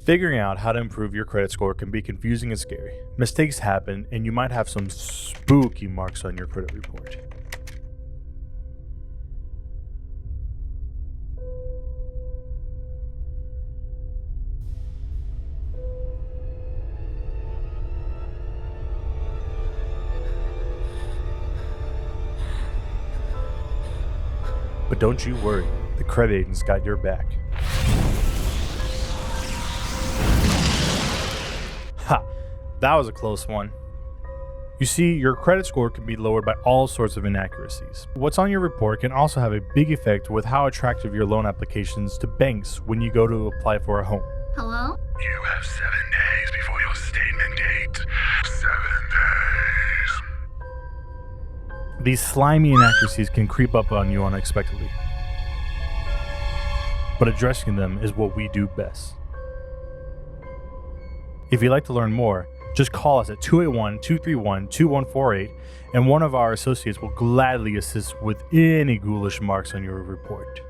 Figuring out how to improve your credit score can be confusing and scary. Mistakes happen, and you might have some spooky marks on your credit report. But don't you worry, the credit agent's got your back. Ha! That was a close one. You see, your credit score can be lowered by all sorts of inaccuracies. What's on your report can also have a big effect with how attractive your loan applications to banks when you go to apply for a home. Hello? You have 7 days before your statement date. 7 days. These slimy inaccuracies can creep up on you unexpectedly. But addressing them is what we do best. If you'd like to learn more, just call us at 281-231-2148 and one of our associates will gladly assist with any ghoulish marks on your report.